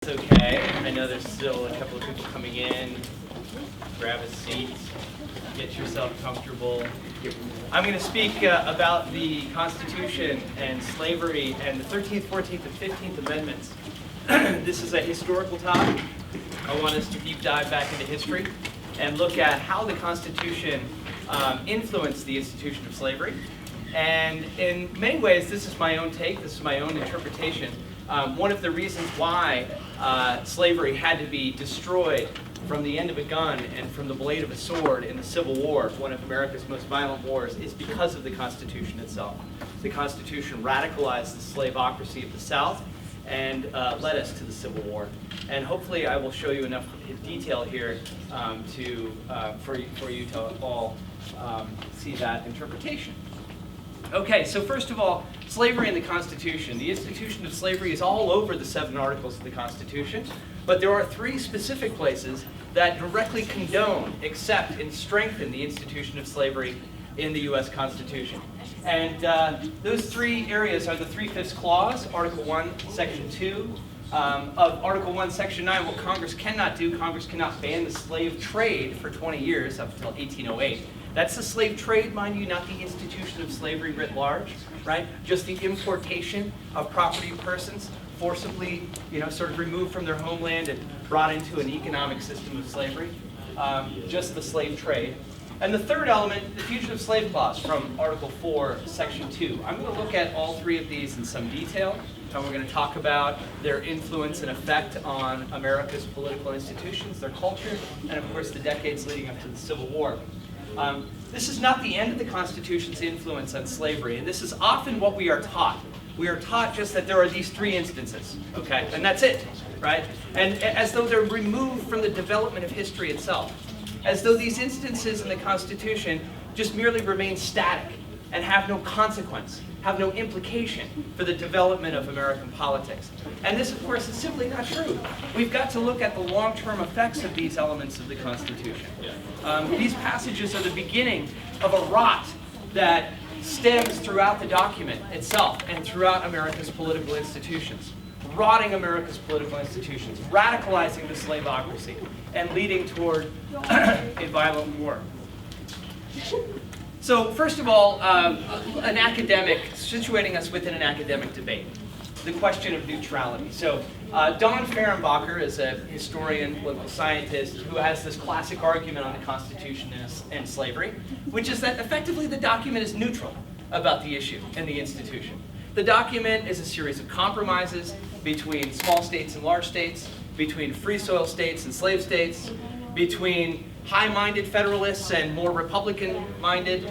It's okay. I know there's still a couple of people coming in. Grab a seat. Get yourself comfortable. I'm going to speak about the Constitution and slavery and the 13th, 14th, and 15th Amendments. This is a historical topic. I want us to deep dive back into history and look at how the Constitution influenced the institution of slavery. And in many ways, this is my own take. This is my own interpretation. One of the reasons why slavery had to be destroyed from the end of a gun and from the blade of a sword in the Civil War, one of America's most violent wars, is because of the Constitution itself. The Constitution radicalized the slaveocracy of the South and led us to the Civil War. And hopefully I will show you enough detail here for you to all see that interpretation. Okay, so first of all, slavery and the Constitution. The institution of slavery is all over the 7 articles of the Constitution, but there are 3 specific places that directly condone, accept, and strengthen the institution of slavery in the U.S. Constitution. And those 3 areas are the Three-Fifths Clause, Article 1, Section 2, of Article 1, Section 9, what Congress cannot do. Congress cannot ban the slave trade for 20 years, up until 1808. That's the slave trade, mind you, not the institution of slavery writ large, right? Just the importation of property persons forcibly, sort of removed from their homeland and brought into an economic system of slavery. Just the slave trade. And the third element, the Fugitive Slave Clause from Article 4, Section 2. I'm going to look at all 3 of these in some detail, and we're going to talk about their influence and effect on America's political institutions, their culture, and of course the decades leading up to the Civil War. This is not the end of the Constitution's influence on slavery, and this is often what we are taught. We are taught just that there are these 3 instances, okay, and that's it, right? And as though they're removed from the development of history itself, as though these instances in the Constitution just merely remain static and have no consequence, have no implication for the development of American politics. And this, of course, is simply not true. We've got to look at the long-term effects of these elements of the Constitution. These passages are the beginning of a rot that stems throughout the document itself and throughout America's political institutions. Rotting America's political institutions, radicalizing the slaveocracy, and leading toward a violent war. So first of all, an academic, situating us within an academic debate, the question of neutrality. So Don Fehrenbacher is a historian, political scientist, who has this classic argument on the Constitution and slavery, which is that effectively the document is neutral about the issue and the institution. The document is a series of compromises between small states and large states, between free soil states and slave states, between high-minded Federalists and more Republican-minded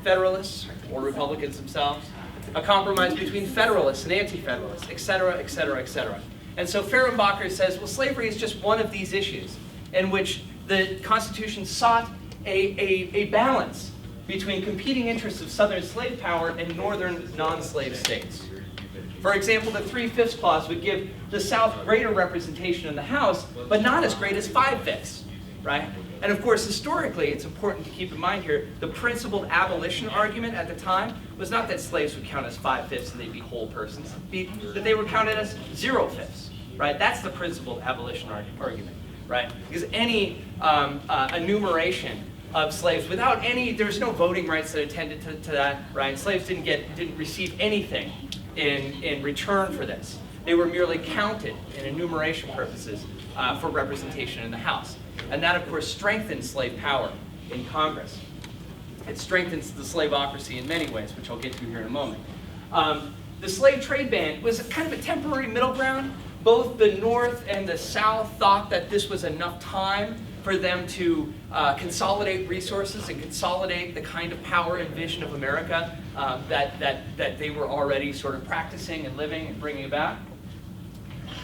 Federalists, or Republicans themselves, a compromise between Federalists and Anti-Federalists, et cetera, et cetera, et cetera. And so Fehrenbacher says, well, slavery is just one of these issues in which the Constitution sought a balance between competing interests of Southern slave power and Northern non-slave states. For example, the Three-Fifths Clause would give the South greater representation in the House, but not as great as 5/5, right? And of course, historically, it's important to keep in mind here, the principled abolition argument at the time was not that slaves would count as 5/5 and they'd be whole persons, that they were counted as 0/5, right? That's the principled abolition argument, right? Because any enumeration of slaves without there's no voting rights that attended to that, right? Slaves didn't receive anything in return for this. They were merely counted in enumeration purposes for representation in the House. And that, of course, strengthens slave power in Congress. It strengthens the slaveocracy in many ways, which I'll get to here in a moment. The slave trade ban was kind of a temporary middle ground. Both the North and the South thought that this was enough time for them to consolidate resources and consolidate the kind of power and vision of America that they were already sort of practicing and living and bringing about.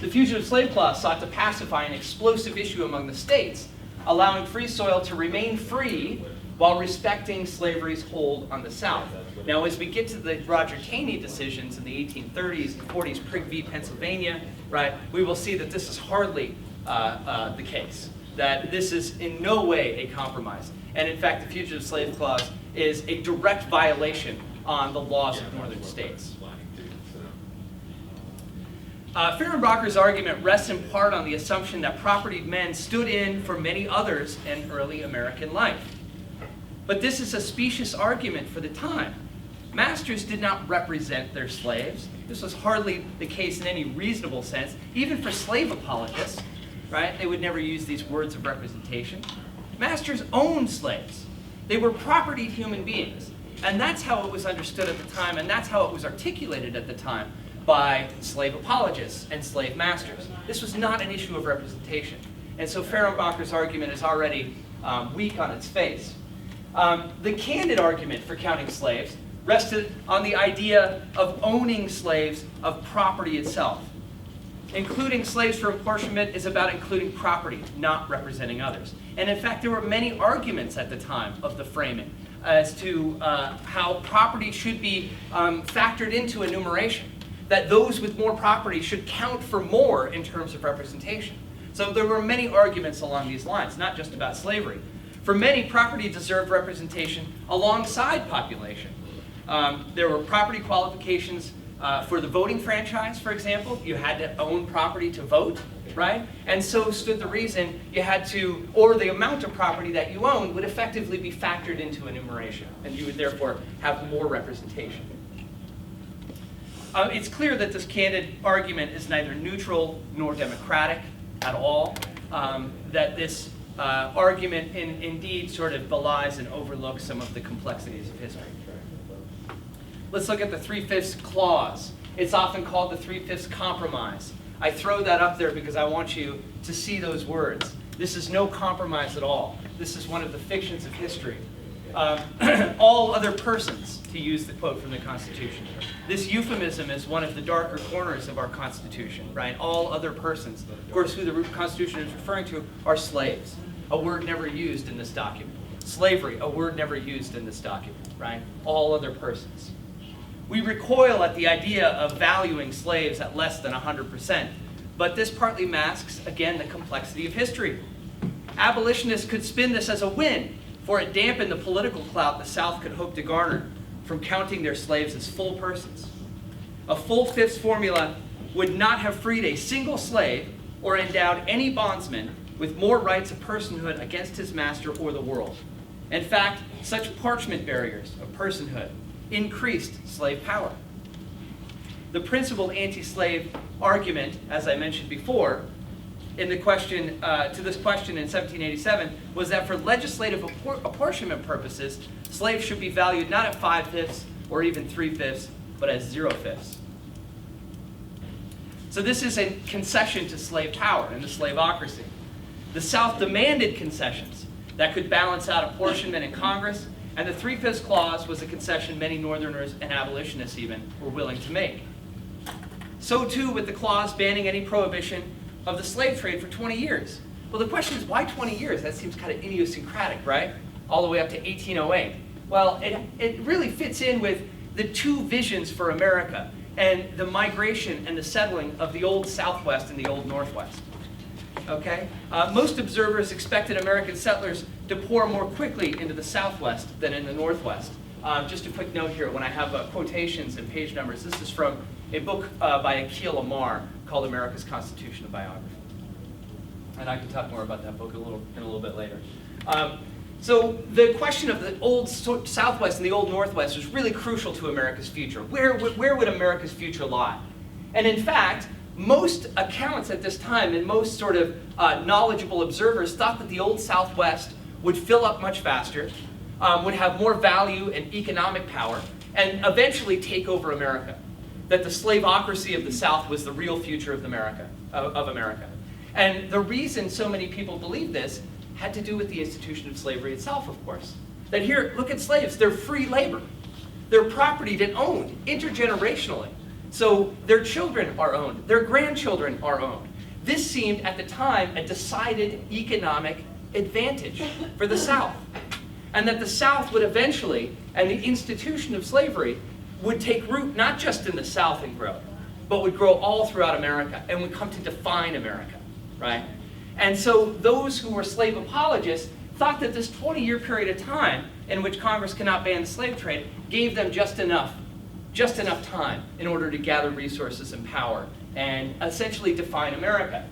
The Fugitive Slave Clause sought to pacify an explosive issue among the states, allowing free soil to remain free while respecting slavery's hold on the South. Now, as we get to the Roger Taney decisions in the 1830s and 40s, Prig v. Pennsylvania, right, we will see that this is hardly the case, that this is in no way a compromise. And in fact, the Fugitive Slave Clause is a direct violation on the laws of northern states. Fehrenbacher's argument rests in part on the assumption that propertied men stood in for many others in early American life. But this is a specious argument for the time. Masters did not represent their slaves. This was hardly the case in any reasonable sense, even for slave apologists, right? They would never use these words of representation. Masters owned slaves. They were propertied human beings. And that's how it was understood at the time, and that's how it was articulated at the time by slave apologists and slave masters. This was not an issue of representation. And so Fehrenbacher's argument is already weak on its face. The candid argument for counting slaves rested on the idea of owning slaves of property itself. Including slaves for apportionment is about including property, not representing others. And in fact, there were many arguments at the time of the framing as to how property should be factored into enumeration, that those with more property should count for more in terms of representation. So there were many arguments along these lines, not just about slavery. For many, property deserved representation alongside population. There were property qualifications for the voting franchise, for example. You had to own property to vote, right? And so stood the reason you had to, or the amount of property that you owned would effectively be factored into enumeration, and you would therefore have more representation. It's clear that this candid argument is neither neutral nor democratic at all, that this argument indeed sort of belies and overlooks some of the complexities of history. Let's look at the Three-Fifths Clause. It's often called the Three-Fifths Compromise. I throw that up there because I want you to see those words. This is no compromise at all. This is one of the fictions of history. All other persons, to use the quote from the Constitution. This euphemism is one of the darker corners of our Constitution, right? All other persons. Of course, who the Constitution is referring to are slaves, a word never used in this document. Slavery, a word never used in this document, right? All other persons. We recoil at the idea of valuing slaves at less than 100%, but this partly masks, again, the complexity of history. Abolitionists could spin this as a win, for it dampened the political clout the South could hope to garner from counting their slaves as full persons. A full fifths formula would not have freed a single slave or endowed any bondsman with more rights of personhood against his master or the world. In fact, such parchment barriers of personhood increased slave power. The principal anti-slave argument, as I mentioned before, in the question to this question in 1787 was that for legislative apportionment purposes, slaves should be valued not at 5/5 or even 3/5, but as 0/5. So this is a concession to slave power and the slaveocracy. The South demanded concessions that could balance out apportionment in Congress, and the Three-Fifths Clause was a concession many Northerners and abolitionists even were willing to make. So too with the clause banning any prohibition of the slave trade for 20 years. Well, the question is, why 20 years? That seems kind of idiosyncratic, right? All the way up to 1808. Well, it really fits in with the two visions for America and the migration and the settling of the old Southwest and the old Northwest. Okay? Most observers expected American settlers to pour more quickly into the Southwest than in the Northwest. Just a quick note here, when I have quotations and page numbers, this is from a book by Akil Amar called America's Constitution, a Biography. And I can talk more about that book in a little bit later. So the question of the old Southwest and the old Northwest was really crucial to America's future. Where would America's future lie? And in fact, most accounts at this time and most sort of knowledgeable observers thought that the old Southwest would fill up much faster, would have more value and economic power, and eventually take over America. That the slaveocracy of the South was the real future of America. And the reason so many people believed this had to do with the institution of slavery itself, of course. That here, look at slaves, they're free labor. They're propertied and owned intergenerationally. So their children are owned, their grandchildren are owned. This seemed at the time a decided economic advantage for the South. And that the South would eventually, and the institution of slavery, would take root not just in the South and grow, but would grow all throughout America and would come to define America, right? And so those who were slave apologists thought that this 20-year period of time in which Congress cannot ban the slave trade gave them just enough time in order to gather resources and power and essentially define America.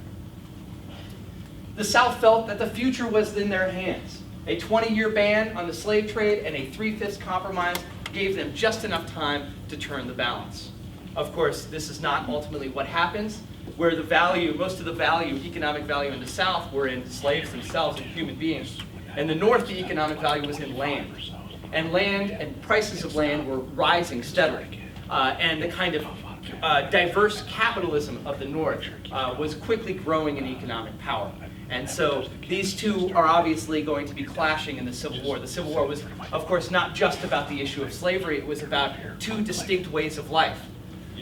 The South felt that the future was in their hands. A 20-year ban on the slave trade and a three-fifths compromise gave them just enough time to turn the balance. Of course, this is not ultimately what happens, where the value, most of the value, economic value in the South were in slaves themselves and human beings. In the North, the economic value was in land. And land and prices of land were rising steadily. And the kind of diverse capitalism of the North was quickly growing in economic power. And so these two are obviously going to be clashing in the Civil War. The Civil War was, of course, not just about the issue of slavery. It was about two distinct ways of life.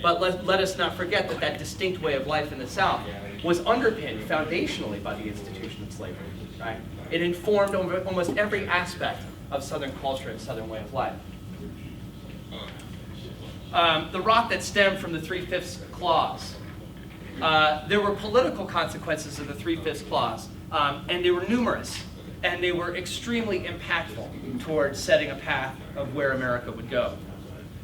But let us not forget that that distinct way of life in the South was underpinned foundationally by the institution of slavery. Right? It informed almost every aspect of Southern culture and Southern way of life. The rot that stemmed from the Three-Fifths Clause. There were political consequences of the Three-Fifths Clause, and they were numerous, and they were extremely impactful towards setting a path of where America would go.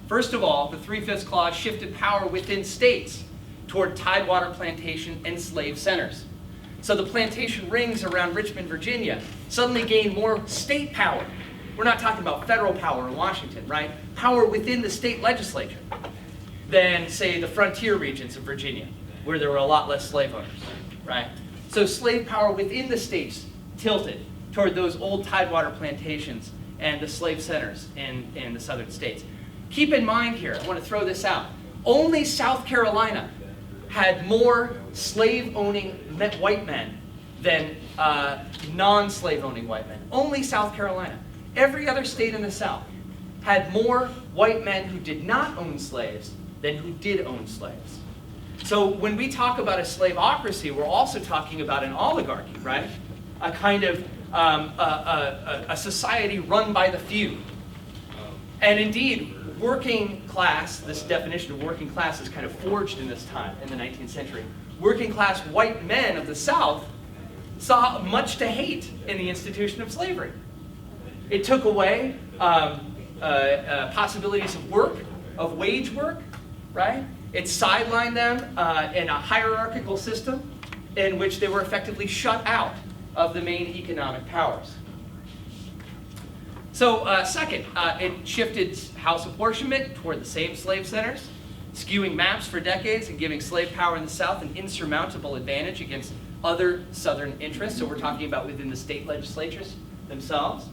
First of all, the Three-Fifths Clause shifted power within states toward tidewater plantation and slave centers. So the plantation rings around Richmond, Virginia, suddenly gained more state power. We're not talking about federal power in Washington, right? Power within the state legislature than, say, the frontier regions of Virginia, where there were a lot less slave owners, right? So slave power within the states tilted toward those old tidewater plantations and the slave centers in the southern states. Keep in mind here, I want to throw this out. Only South Carolina had more slave-owning white men than non-slave-owning white men. Only South Carolina. Every other state in the South had more white men who did not own slaves than who did own slaves. So when we talk about a slaveocracy, we're also talking about an oligarchy, right? A kind of a society run by the few. And indeed, working class, this definition of working class is kind of forged in this time, in the 19th century. Working class white men of the South saw much to hate in the institution of slavery. It took away possibilities of work, of wage work, right? It sidelined them in a hierarchical system in which they were effectively shut out of the main economic powers. So second, it shifted house apportionment toward the same slave centers, skewing maps for decades and giving slave power in the South an insurmountable advantage against other Southern interests. So we're talking about within the state legislatures themselves.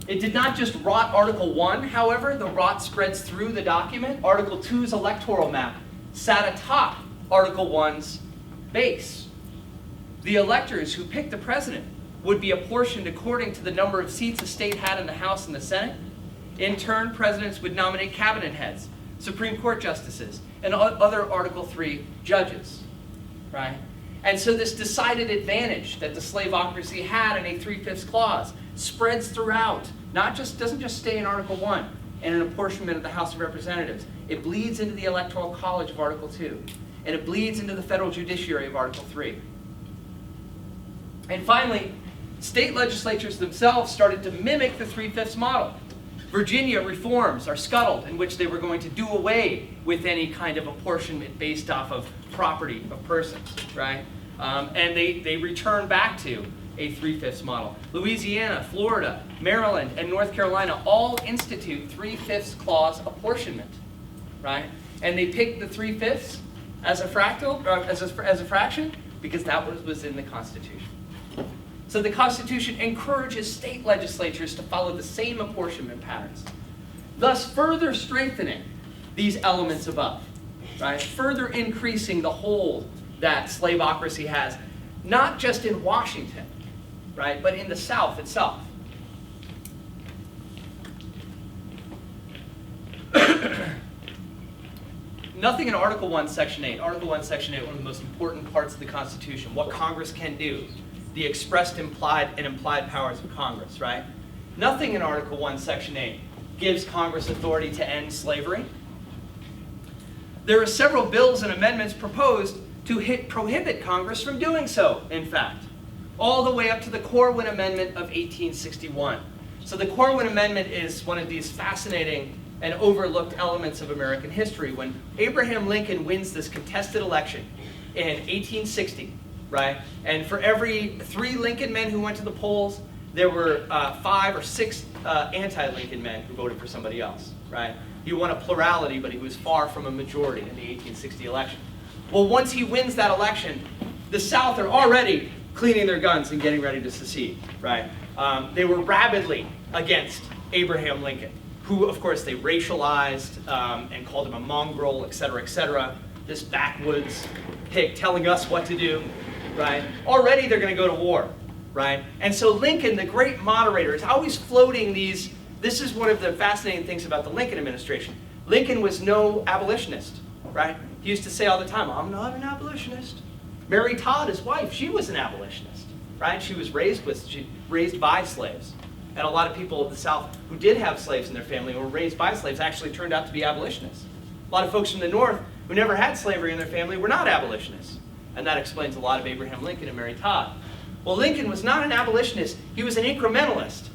It did not just rot Article 1, however. The rot spreads through the document. Article 2's electoral map sat atop Article 1's base. The electors who picked the president would be apportioned according to the number of seats a state had in the House and the Senate. In turn, presidents would nominate cabinet heads, Supreme Court justices, and other Article 3 judges, right? And so this decided advantage that the slaveocracy had in a Three-Fifths Clause spreads throughout, doesn't just stay in Article 1 and an apportionment of the House of Representatives. It bleeds into the Electoral College of Article 2, and it bleeds into the federal judiciary of Article 3. And finally, state legislatures themselves started to mimic the Three-Fifths model. Virginia reforms are scuttled in which they were going to do away with any kind of apportionment based off of property of persons, right? And they return back to a Three-Fifths model. Louisiana, Florida, Maryland, and North Carolina all institute Three-Fifths Clause apportionment, right? And they pick the 3/5 as a fractal, as a fraction, because that was in the Constitution. So the Constitution encourages state legislatures to follow the same apportionment patterns, thus further strengthening these elements above, right? Further increasing the hold that slaveocracy has, not just in Washington, right, but in the South itself. Nothing in Article 1, Section 8. Article 1, Section 8, one of the most important parts of the Constitution, what Congress can do, the expressed implied and implied powers of Congress, right? Nothing in Article 1, Section 8 gives Congress authority to end slavery. There are several bills and amendments proposed to prohibit Congress from doing so, in fact, all the way up to the Corwin Amendment of 1861. So the Corwin Amendment is one of these fascinating and overlooked elements of American history. When Abraham Lincoln wins this contested election in 1860, right? And for every 3 Lincoln men who went to the polls, there were 5 or 6 anti-Lincoln men who voted for somebody else, right? He won a plurality, but he was far from a majority in the 1860 election. Well, once he wins that election, the South are already cleaning their guns and getting ready to secede, right? They were rabidly against Abraham Lincoln, who, of course, they racialized and called him a mongrel, et cetera, this backwoods pig telling us what to do, right? Already they're going to go to war, right? And so Lincoln, the great moderator, is always floating these. This is one of the fascinating things about the Lincoln administration. Lincoln was no abolitionist, right? He used to say all the time, I'm not an abolitionist. Mary Todd, his wife, she was an abolitionist, right? She was raised by slaves. And a lot of people of the South who did have slaves in their family or were raised by slaves actually turned out to be abolitionists. A lot of folks from the North who never had slavery in their family were not abolitionists. And that explains a lot of Abraham Lincoln and Mary Todd. Well, Lincoln was not an abolitionist. He was an incrementalist.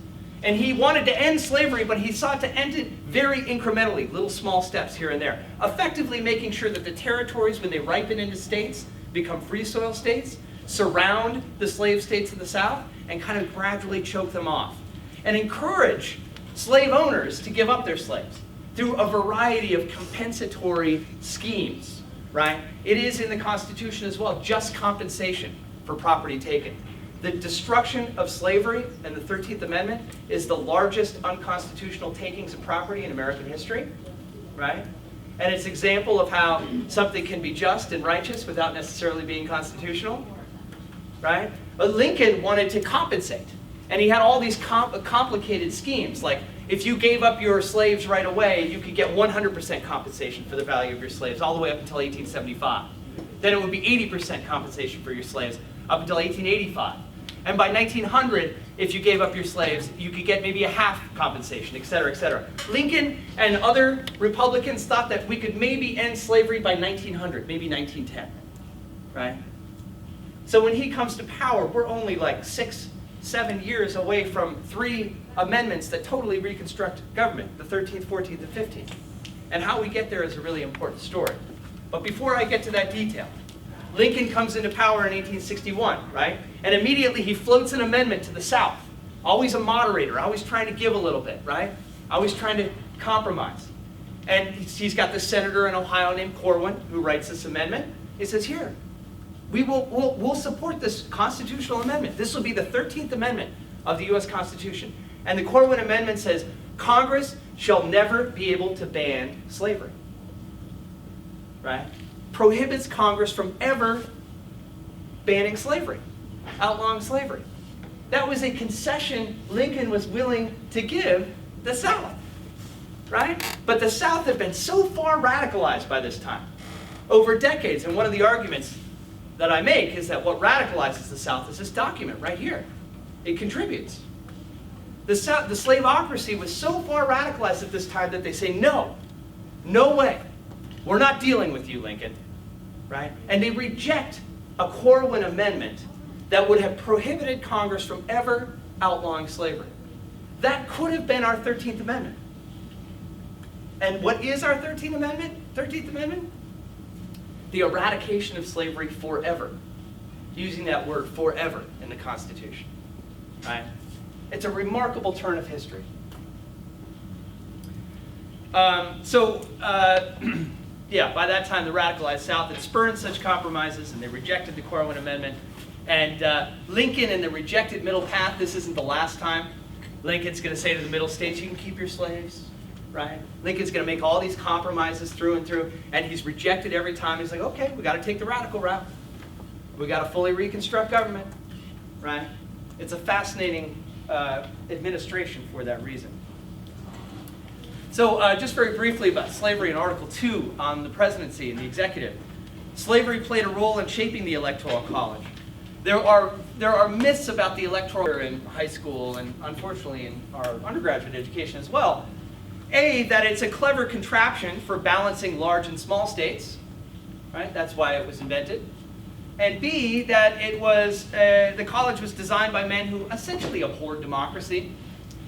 And he wanted to end slavery, but he sought to end it very incrementally, little small steps here and there, effectively making sure that the territories, when they ripen into states, become free soil states, surround the slave states of the South, and kind of gradually choke them off. And encourage slave owners to give up their slaves through a variety of compensatory schemes, right? It is in the Constitution as well, just compensation for property taken. The destruction of slavery and the 13th Amendment is the largest unconstitutional takings of property in American history, right? And it's an example of how something can be just and righteous without necessarily being constitutional, right? But Lincoln wanted to compensate. And he had all these complicated schemes, like if you gave up your slaves right away, you could get 100% compensation for the value of your slaves all the way up until 1875. Then it would be 80% compensation for your slaves up until 1885. And by 1900, if you gave up your slaves, you could get maybe a half compensation, et cetera, et cetera. Lincoln and other Republicans thought that we could maybe end slavery by 1900, maybe 1910, right? So when he comes to power, we're only like 6-7 years away from 3 amendments that totally reconstruct government, the 13th, 14th, and 15th. And how we get there is a really important story. But before I get to that detail, Lincoln comes into power in 1861, right? And immediately he floats an amendment to the South. Always a moderator, always trying to give a little bit, right? Always trying to compromise. And he's got this senator in Ohio named Corwin who writes this amendment. He says, here, we'll support this constitutional amendment. This will be the 13th Amendment of the U.S. Constitution. And the Corwin Amendment says, Congress shall never be able to ban slavery, right? Prohibits Congress from ever banning slavery, outlawing slavery. That was a concession Lincoln was willing to give the South, right? But the South had been so far radicalized by this time, over decades, and one of the arguments that I make is that what radicalizes the South is this document right here. It contributes. The slaveocracy was so far radicalized at this time that they say, no way. We're not dealing with you, Lincoln, right? And they reject a Corwin Amendment that would have prohibited Congress from ever outlawing slavery. That could have been our 13th Amendment. And what is our 13th Amendment? 13th Amendment? The eradication of slavery forever. Using that word forever in the Constitution, right? It's a remarkable turn of history. Yeah, by that time, the radicalized South had spurned such compromises, and they rejected the Corwin Amendment. And Lincoln and the rejected middle path, this isn't the last time. Lincoln's going to say to the middle states, you can keep your slaves, right? Lincoln's going to make all these compromises through and through, and he's rejected every time. He's like, okay, we got to take the radical route. We got to fully reconstruct government, right? It's a fascinating administration for that reason. So just very briefly about slavery in Article 2 on the presidency and the executive. Slavery played a role in shaping the Electoral College. There are myths about the Electoral in high school and unfortunately in our undergraduate education as well. A, that it's a clever contraption for balancing large and small states, right? That's why it was invented. And B, that it was, the college was designed by men who essentially abhorred democracy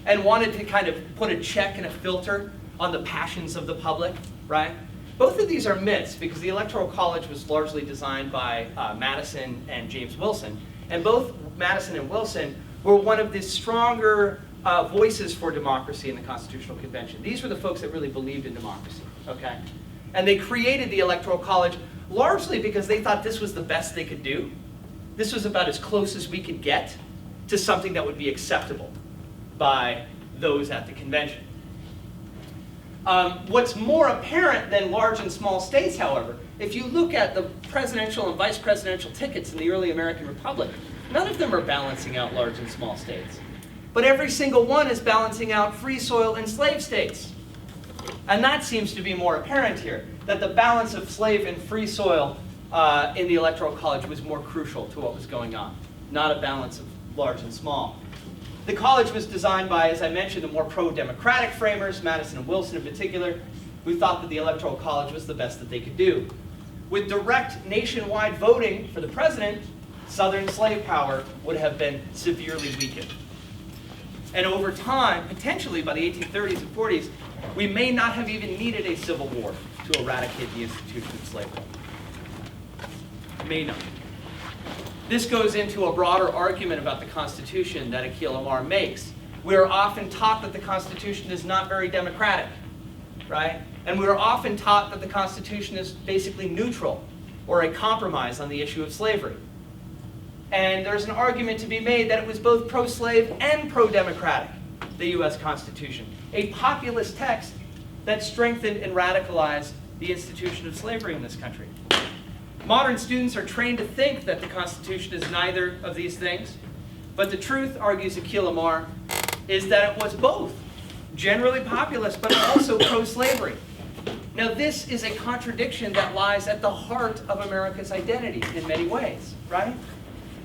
and wanted to kind of put a check and a filter on the passions of the public, right? Both of these are myths because the Electoral College was largely designed by Madison and James Wilson. And both Madison and Wilson were one of the stronger voices for democracy in the Constitutional Convention. These were the folks that really believed in democracy, okay? And they created the Electoral College largely because they thought this was the best they could do. This was about as close as we could get to something that would be acceptable by those at the convention. What's more apparent than large and small states, however, if you look at the presidential and vice presidential tickets in the early American Republic, none of them are balancing out large and small states. But every single one is balancing out free soil and slave states. And that seems to be more apparent here, that the balance of slave and free soil in the Electoral College was more crucial to what was going on, not a balance of large and small. The college was designed by, as I mentioned, the more pro-democratic framers, Madison and Wilson in particular, who thought that the Electoral College was the best that they could do. With direct nationwide voting for the president, Southern slave power would have been severely weakened. And over time, potentially by the 1830s and 40s, we may not have even needed a civil war to eradicate the institution of slavery. May not. This goes into a broader argument about the Constitution that Akhil Amar makes. We are often taught that the Constitution is not very democratic, right? And we are often taught that the Constitution is basically neutral or a compromise on the issue of slavery. And there's an argument to be made that it was both pro-slave and pro-democratic, the U.S. Constitution, a populist text that strengthened and radicalized the institution of slavery in this country. Modern students are trained to think that the Constitution is neither of these things, but the truth, argues Akhil Amar, is that it was both, generally populist, but also pro-slavery. Now, this is a contradiction that lies at the heart of America's identity in many ways, right?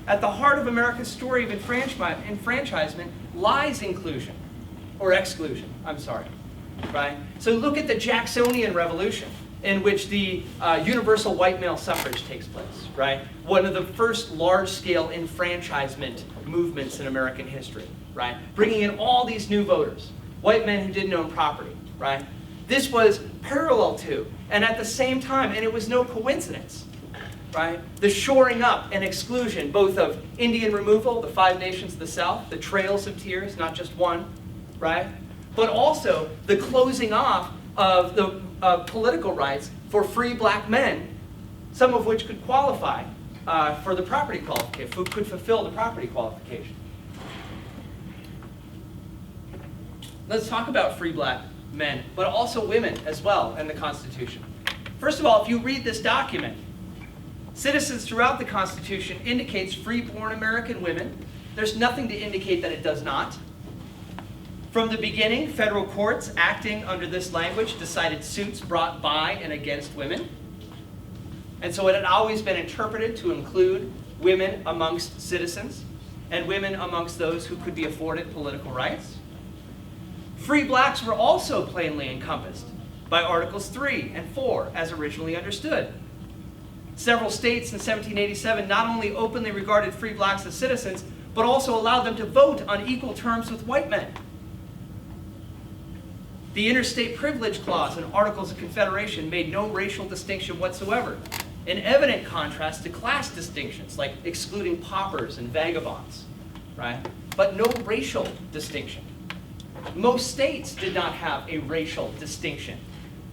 At the heart of America's story of enfranchisement lies inclusion, or exclusion, right? So look at the Jacksonian Revolution, in which the universal white male suffrage takes place, right? One of the first large-scale enfranchisement movements in American history, right? Bringing in all these new voters, white men who didn't own property, right? This was parallel to, and at the same time, and it was no coincidence, right? The shoring up and exclusion, both of Indian removal, the 5 nations of the South, the trails of tears, not just one, right? But also the closing off of the political rights for free black men, some of which could qualify for the property qualification, who could fulfill the property qualification. Let's talk about free black men, but also women as well in the Constitution. First of all, if you read this document, citizens throughout the Constitution indicates free-born American women. There's nothing to indicate that it does not. From the beginning, federal courts acting under this language decided suits brought by and against women. And so it had always been interpreted to include women amongst citizens and women amongst those who could be afforded political rights. Free blacks were also plainly encompassed by Articles 3 and 4 as originally understood. Several states in 1787 not only openly regarded free blacks as citizens, but also allowed them to vote on equal terms with white men. The Interstate Privilege Clause and Articles of Confederation made no racial distinction whatsoever, in evident contrast to class distinctions like excluding paupers and vagabonds, right? But no racial distinction. Most states did not have a racial distinction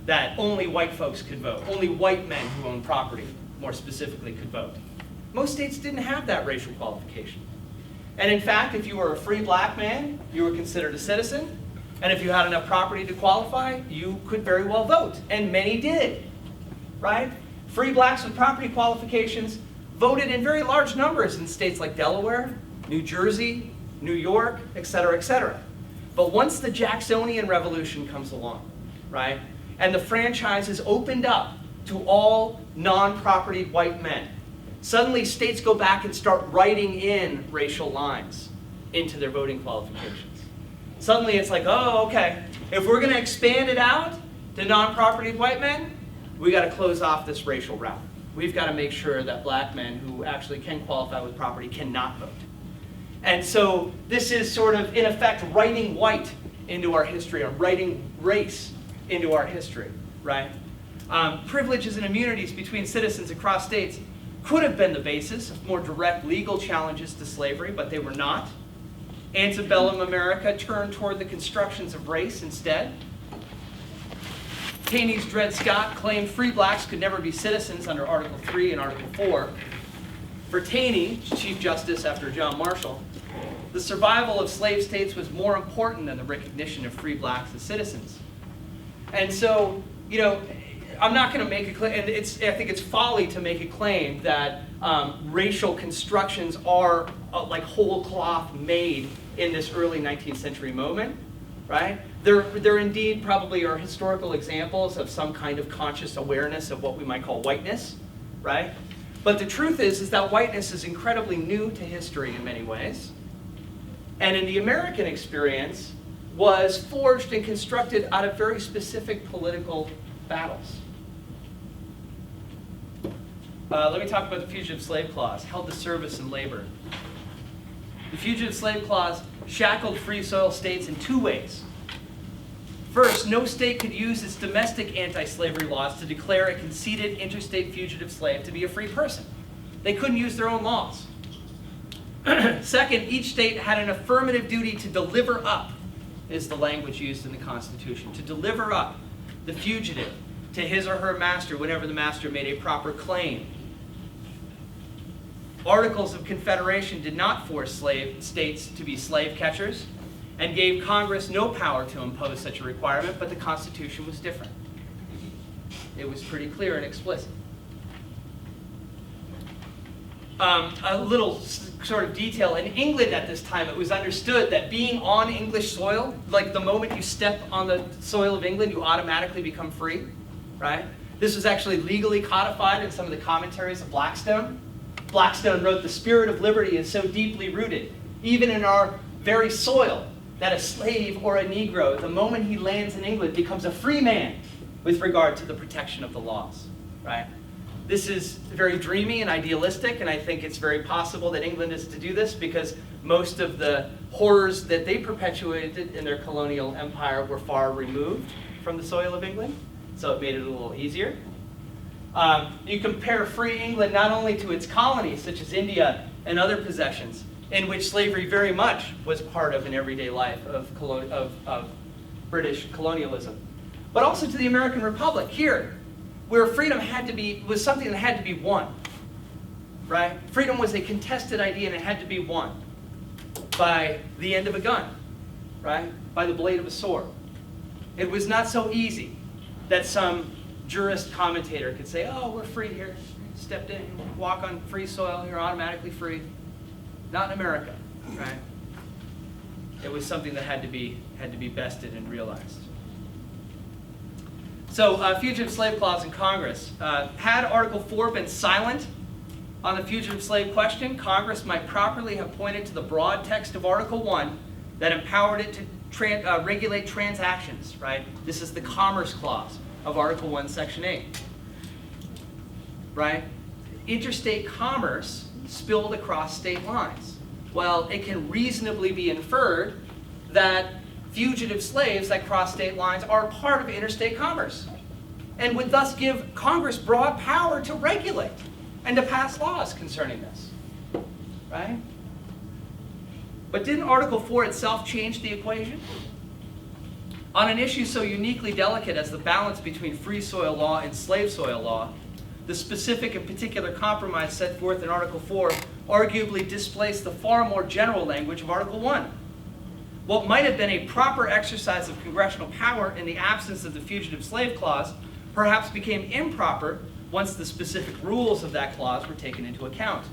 that only white folks could vote, only white men who own property, more specifically, could vote. Most states didn't have that racial qualification. And in fact, if you were a free black man, you were considered a citizen. And if you had enough property to qualify, you could very well vote. And many did, right? Free blacks with property qualifications voted in very large numbers in states like Delaware, New Jersey, New York, et cetera, et cetera. But once the Jacksonian Revolution comes along, right, and the franchise is opened up to all non-propertied white men, suddenly states go back and start writing in racial lines into their voting qualifications. Suddenly it's like, oh, okay, if we're going to expand it out to non-propertied white men, we got to close off this racial route. We've got to make sure that black men who actually can qualify with property cannot vote. And so this is sort of, in effect, writing white into our history, or writing race into our history, right? Privileges and immunities between citizens across states could have been the basis of more direct legal challenges to slavery, but they were not. Antebellum America turned toward the constructions of race instead. Taney's Dred Scott claimed free blacks could never be citizens under Article 3 and Article 4. For Taney, Chief Justice after John Marshall, the survival of slave states was more important than the recognition of free blacks as citizens. And so, you know, I'm not going to make a claim, and I think it's folly to make a claim that racial constructions are like whole cloth made in this early 19th century moment, right? There indeed probably are historical examples of some kind of conscious awareness of what we might call whiteness, right? But the truth is that whiteness is incredibly new to history in many ways. And in the American experience, was forged and constructed out of very specific political battles. Let me talk about the Fugitive Slave Clause, held to service and labor. The Fugitive Slave Clause shackled free soil states in two ways. First, no state could use its domestic anti-slavery laws to declare a conceded interstate fugitive slave to be a free person. They couldn't use their own laws. Second, each state had an affirmative duty to deliver up, is the language used in the Constitution, to deliver up the fugitive to his or her master whenever the master made a proper claim. Articles of Confederation did not force states to be slave catchers and gave Congress no power to impose such a requirement, but the Constitution was different. It was pretty clear and explicit. A little sort of detail. In England at this time, it was understood that being on English soil, like the moment you step on the soil of England, you automatically become free, right? This was actually legally codified in some of the commentaries of Blackstone. Blackstone wrote, "The spirit of liberty is so deeply rooted, even in our very soil, that a slave or a Negro, the moment he lands in England, becomes a free man with regard to the protection of the laws," right? This is very dreamy and idealistic, and I think it's very possible that England is to do this because most of the horrors that they perpetuated in their colonial empire were far removed from the soil of England, so it made it a little easier. You compare free England not only to its colonies, such as India and other possessions, in which slavery very much was part of an everyday life of British colonialism, but also to the American Republic here, where freedom was something that had to be won, right? Freedom was a contested idea and it had to be won by the end of a gun, right? By the blade of a sword. It was not so easy that some jurist commentator could say, "Oh, we're free here. Stepped in, walk on free soil, you're automatically free." Not in America, right? It was something that had to be bested and realized. So, Fugitive Slave Clause in Congress. Had Article 4 been silent on the fugitive slave question, Congress might properly have pointed to the broad text of Article 1 that empowered it to regulate transactions, right? This is the Commerce Clause of Article 1, Section 8, right? Interstate commerce spilled across state lines. Well, it can reasonably be inferred that fugitive slaves that cross state lines are part of interstate commerce and would thus give Congress broad power to regulate and to pass laws concerning this, right? But didn't Article 4 itself change the equation? On an issue so uniquely delicate as the balance between free soil law and slave soil law, the specific and particular compromise set forth in Article 4 arguably displaced the far more general language of Article 1. What might have been a proper exercise of congressional power in the absence of the Fugitive Slave Clause perhaps became improper once the specific rules of that clause were taken into account.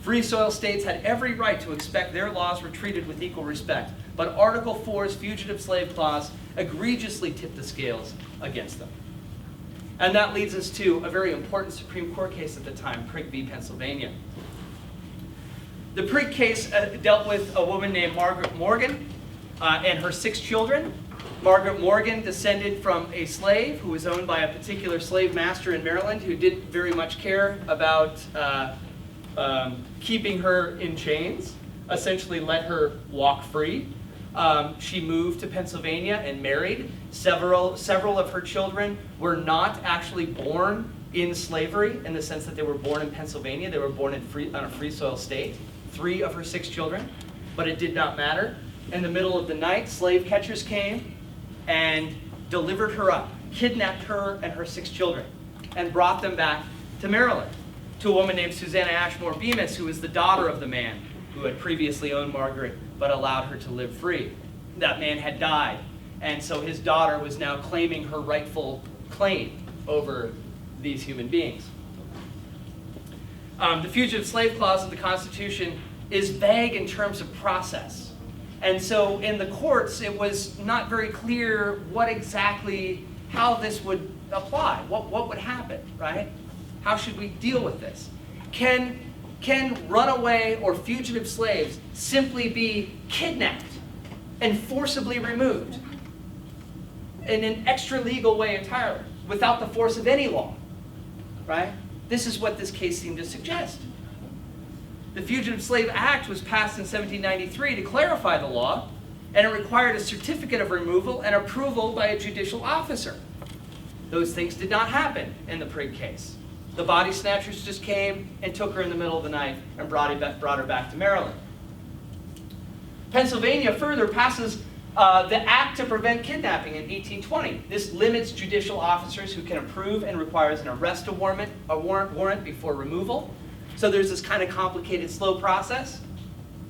Free soil states had every right to expect their laws were treated with equal respect, but Article 4's Fugitive Slave Clause egregiously tipped the scales against them. And that leads us to a very important Supreme Court case at the time, Prig v. Pennsylvania. The Prig case dealt with a woman named Margaret Morgan and her 6 children. Margaret Morgan descended from a slave who was owned by a particular slave master in Maryland who didn't very much care about keeping her in chains, essentially let her walk free. She moved to Pennsylvania and married Several of her children were not actually born in slavery in the sense that they were born in Pennsylvania. They were born on a free soil state. 3 of her 6 children, but it did not matter. In the middle of the night, slave catchers came and delivered her up, kidnapped her and her 6 children, and brought them back to Maryland, to a woman named Susanna Ashmore Bemis, who was the daughter of the man who had previously owned Margaret but allowed her to live free. That man had died, and so his daughter was now claiming her rightful claim over these human beings. The Fugitive Slave Clause of the Constitution is vague in terms of process. And so in the courts, it was not very clear how this would apply, what would happen, right? How should we deal with this? Can runaway or fugitive slaves simply be kidnapped and forcibly removed in an extra-legal way entirely, without the force of any law, right? This is what this case seemed to suggest. The Fugitive Slave Act was passed in 1793 to clarify the law, and it required a certificate of removal and approval by a judicial officer. Those things did not happen in the Prig case. The body snatchers just came and took her in the middle of the night and brought her back to Maryland. Pennsylvania further passes the Act to Prevent Kidnapping in 1820. This limits judicial officers who can approve and requires an arrest warrant before removal. So there's this kind of complicated, slow process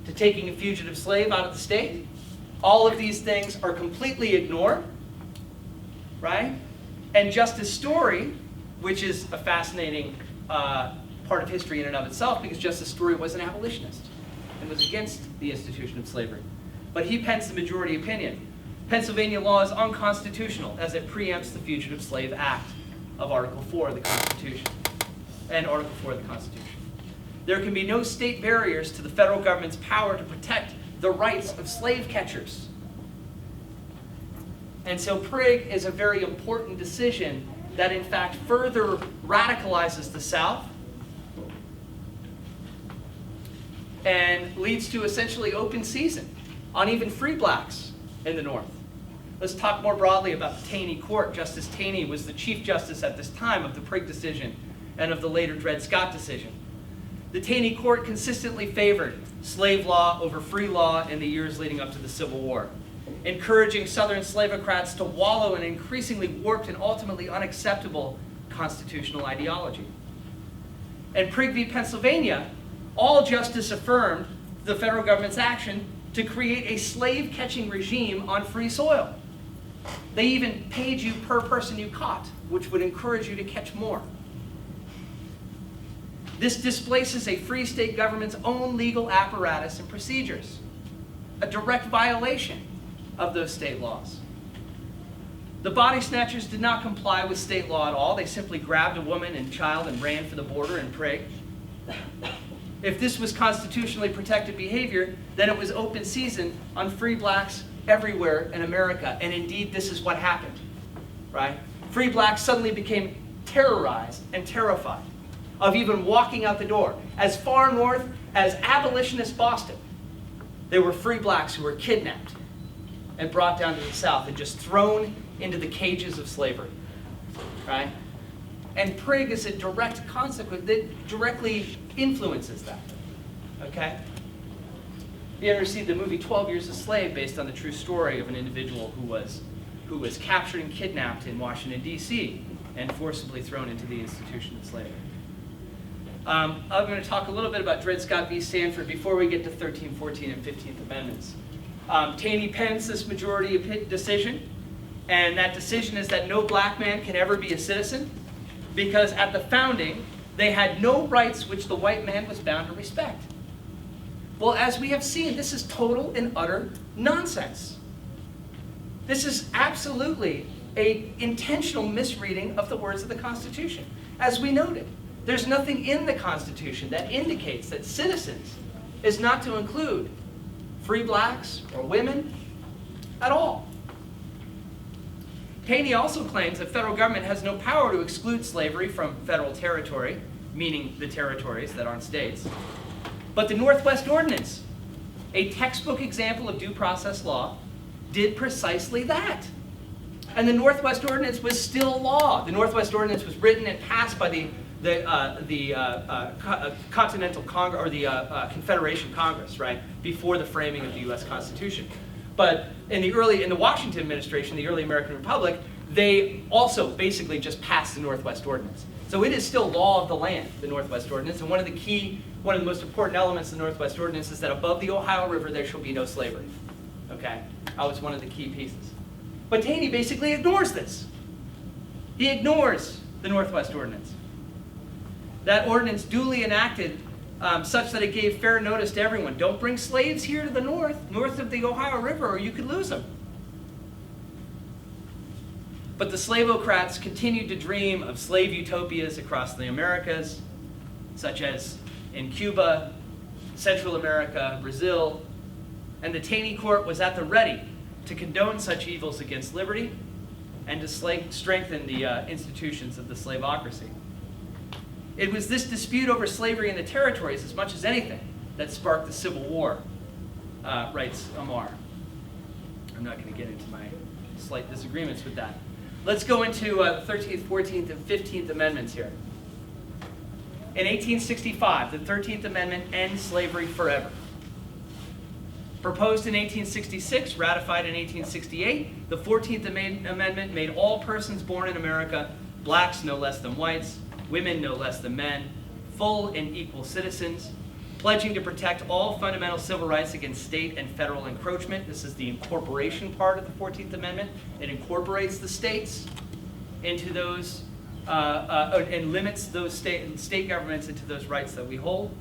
to taking a fugitive slave out of the state. All of these things are completely ignored, right? And Justice Story, which is a fascinating part of history in and of itself, because Justice Story was an abolitionist and was against the institution of slavery. But he pens the majority opinion. Pennsylvania law is unconstitutional as it preempts the Fugitive Slave Act of Article 4 of the Constitution and Article 4 of the Constitution. There can be no state barriers to the federal government's power to protect the rights of slave catchers. And so Prig is a very important decision that in fact further radicalizes the South and leads to essentially open season on even free blacks in the North. Let's talk more broadly about the Taney Court. Justice Taney was the Chief Justice at this time of the Prig decision and of the later Dred Scott decision. The Taney Court consistently favored slave law over free law in the years leading up to the Civil War, encouraging Southern slavocrats to wallow in increasingly warped and ultimately unacceptable constitutional ideology. In Prig v. Pennsylvania, all justice affirmed the federal government's action to create a slave-catching regime on free soil. They even paid you per person you caught, which would encourage you to catch more. This displaces a free state government's own legal apparatus and procedures, a direct violation of those state laws. The body snatchers did not comply with state law at all. They simply grabbed a woman and child and ran for the border in Prig. If this was constitutionally protected behavior, then it was open season on free blacks everywhere in America. And indeed, this is what happened, right? Free blacks suddenly became terrorized and terrified of even walking out the door. As far north as abolitionist Boston, there were free blacks who were kidnapped and brought down to the South and just thrown into the cages of slavery, right? And Prig is a direct consequence that directly influences that, okay? You ever see the movie 12 Years a Slave, based on the true story of an individual who was captured and kidnapped in Washington, D.C. and forcibly thrown into the institution of slavery. I'm going to talk a little bit about Dred Scott v. Sandford before we get to 13th, 14th, and 15th Amendments. Taney pens this majority decision, and that decision is that no black man can ever be a citizen, because at the founding, they had no rights which the white man was bound to respect. Well, as we have seen, this is total and utter nonsense. This is absolutely an intentional misreading of the words of the Constitution. As we noted, there's nothing in the Constitution that indicates that citizens is not to include free blacks or women at all. Taney also claims that federal government has no power to exclude slavery from federal territory, meaning the territories that aren't states. But the Northwest Ordinance, a textbook example of due process law, did precisely that. And the Northwest Ordinance was still law. The Northwest Ordinance was written and passed by the Continental Congress, or the Confederation Congress, right, before the framing of the U.S. Constitution. But in the Washington administration, the early American Republic, they also basically just passed the Northwest Ordinance. So it is still law of the land, the Northwest Ordinance, and one of the most important elements of the Northwest Ordinance is that above the Ohio River there shall be no slavery. Okay? That was one of the key pieces. But Taney basically ignores this. He ignores the Northwest Ordinance. That ordinance duly enacted such that it gave fair notice to everyone. Don't bring slaves here to the north of the Ohio River, or you could lose them. But the slavocrats continued to dream of slave utopias across the Americas, such as in Cuba, Central America, Brazil, and the Taney Court was at the ready to condone such evils against liberty and to strengthen the institutions of the slaveocracy. It was this dispute over slavery in the territories, as much as anything, that sparked the Civil War, writes Amar. I'm not going to get into my slight disagreements with that. Let's go into the 13th, 14th, and 15th Amendments here. In 1865, the 13th Amendment ends slavery forever. Proposed in 1866, ratified in 1868, the 14th Amendment made all persons born in America, blacks no less than whites, women no less than men, full and equal citizens, pledging to protect all fundamental civil rights against state and federal encroachment. This is the incorporation part of the 14th Amendment. It incorporates the states into those, and limits those state governments into those rights that we hold.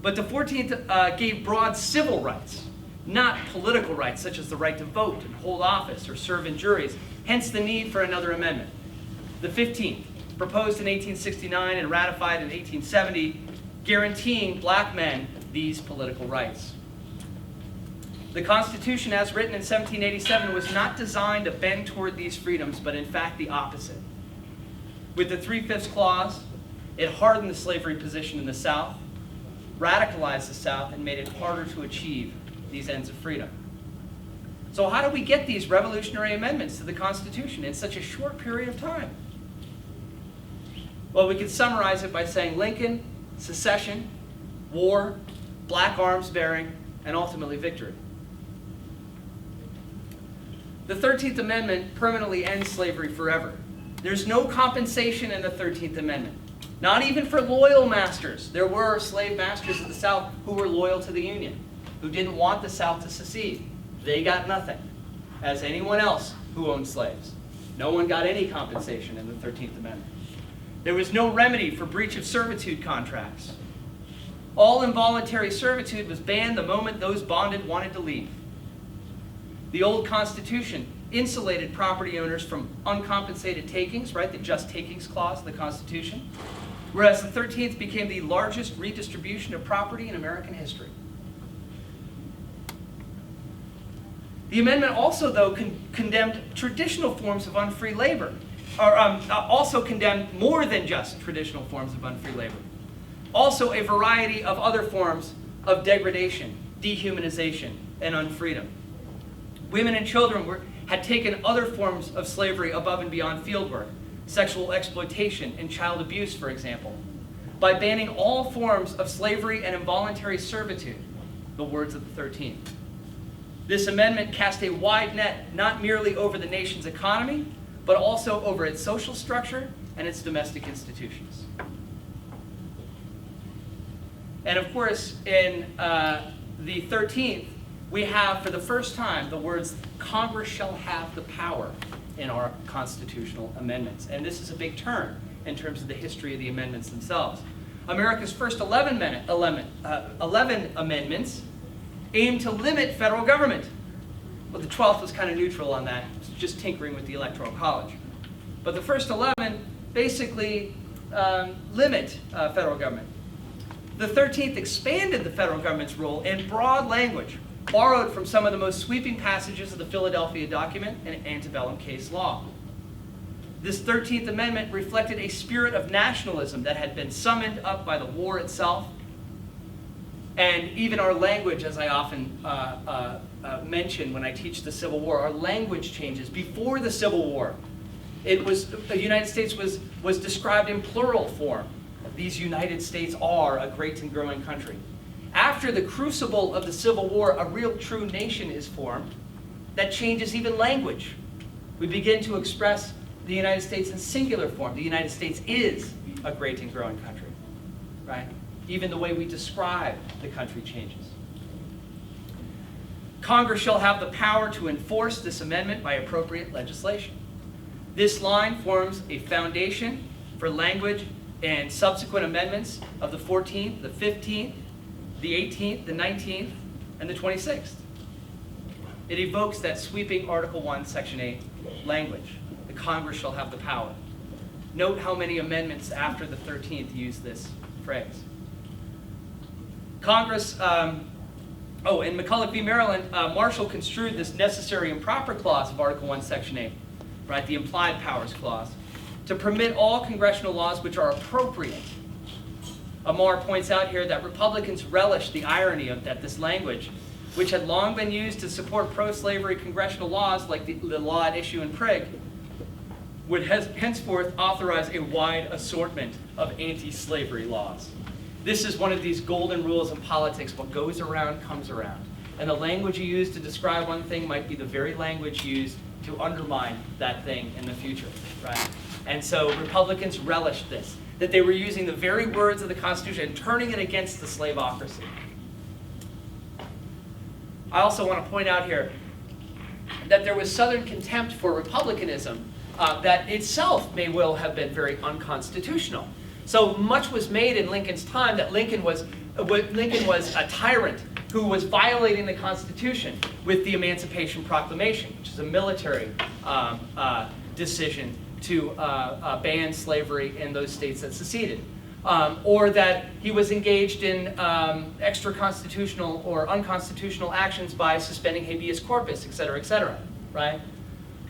But the 14th gave broad civil rights, not political rights, such as the right to vote and hold office or serve in juries, hence the need for another amendment. The 15th, proposed in 1869 and ratified in 1870, guaranteeing black men these political rights. The Constitution, as written in 1787, was not designed to bend toward these freedoms, but in fact the opposite. With the Three-Fifths Clause, it hardened the slavery position in the South, radicalized the South, and made it harder to achieve these ends of freedom. So how do we get these revolutionary amendments to the Constitution in such a short period of time? Well, we could summarize it by saying Lincoln, secession, war, black arms bearing, and ultimately victory. The 13th Amendment permanently ends slavery forever. There's no compensation in the 13th Amendment, not even for loyal masters. There were slave masters of the South who were loyal to the Union, who didn't want the South to secede. They got nothing, as anyone else who owned slaves. No one got any compensation in the 13th Amendment. There was no remedy for breach of servitude contracts. All involuntary servitude was banned the moment those bonded wanted to leave. The old Constitution insulated property owners from uncompensated takings, right, the Just Takings Clause of the Constitution, whereas the 13th became the largest redistribution of property in American history. The amendment also, though, condemned traditional forms of unfree labor, or also condemned more than just traditional forms of unfree labor. Also a variety of other forms of degradation, dehumanization, and unfreedom. Women and children had taken other forms of slavery above and beyond fieldwork, sexual exploitation and child abuse, for example, by banning all forms of slavery and involuntary servitude, the words of the 13th. This amendment cast a wide net not merely over the nation's economy, but also over its social structure and its domestic institutions. And of course, in the 13th, we have, for the first time, the words, Congress shall have the power in our constitutional amendments. And this is a big turn in terms of the history of the amendments themselves. America's first 11 amendments aimed to limit federal government. Well, the 12th was kind of neutral on that, just tinkering with the Electoral College. But the first 11 basically limit federal government. The 13th expanded the federal government's role in broad language, borrowed from some of the most sweeping passages of the Philadelphia Document and antebellum case law. This 13th Amendment reflected a spirit of nationalism that had been summoned up by the war itself. And even our language, as I often mention when I teach the Civil War, our language changes. Before the Civil War, the United States was described in plural form. These United States are a great and growing country. After the crucible of the Civil War, a real true nation is formed that changes even language. We begin to express the United States in singular form. The United States is a great and growing country, right? Even the way we describe the country changes. Congress shall have the power to enforce this amendment by appropriate legislation. This line forms a foundation for language and subsequent amendments of the 14th, the 15th, the 18th, the 19th, and the 26th. It evokes that sweeping Article 1, Section 8 language. The Congress shall have the power. Note how many amendments after the 13th use this phrase. Congress, in McCulloch v. Maryland, Marshall construed this necessary and proper clause of Article 1, Section 8, right, the implied powers clause, to permit all congressional laws which are appropriate. Amar points out here that Republicans relish the irony of that this language, which had long been used to support pro-slavery congressional laws like the law at issue in Prig, would henceforth authorize a wide assortment of anti-slavery laws. This is one of these golden rules in politics. What goes around comes around. And the language you use to describe one thing might be the very language used to undermine that thing in the future, right? And so Republicans relished this, that they were using the very words of the Constitution and turning it against the slaveocracy. I also want to point out here that there was Southern contempt for republicanism that itself may well have been very unconstitutional. So much was made in Lincoln's time that Lincoln was a tyrant who was violating the Constitution with the Emancipation Proclamation, which is a military decision to ban slavery in those states that seceded. Or that he was engaged in extra-constitutional or unconstitutional actions by suspending habeas corpus, et cetera, right?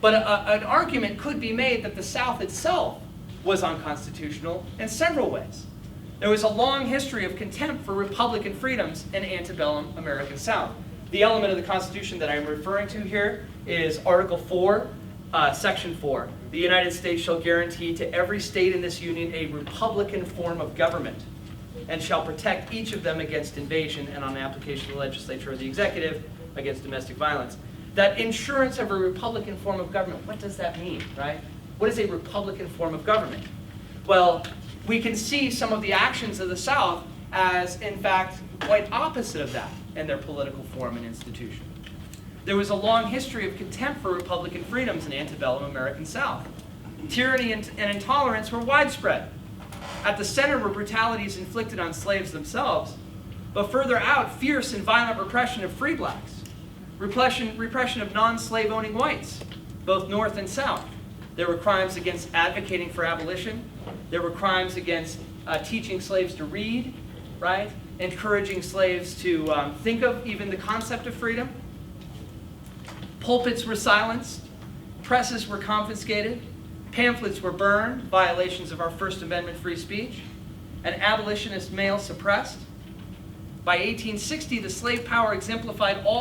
But an argument could be made that the South itself was unconstitutional in several ways. There was a long history of contempt for Republican freedoms in antebellum American South. The element of the Constitution that I'm referring to here is Article 4, Section 4. The United States shall guarantee to every state in this union a republican form of government and shall protect each of them against invasion and on application of the legislature or the executive against domestic violence. That insurance of a republican form of government, what does that mean, right? What is a republican form of government? Well, we can see some of the actions of the South as, in fact, quite opposite of that in their political form and institution. There was a long history of contempt for Republican freedoms in antebellum American South. Tyranny and intolerance were widespread. At the center were brutalities inflicted on slaves themselves, but further out, fierce and violent repression of free blacks, repression of non-slave-owning whites, both North and South. There were crimes against advocating for abolition. There were crimes against teaching slaves to read, right? Encouraging slaves to think of even the concept of freedom. Pulpits were silenced, presses were confiscated, pamphlets were burned, violations of our First Amendment free speech, and abolitionist mail suppressed. By 1860, the slave power exemplified all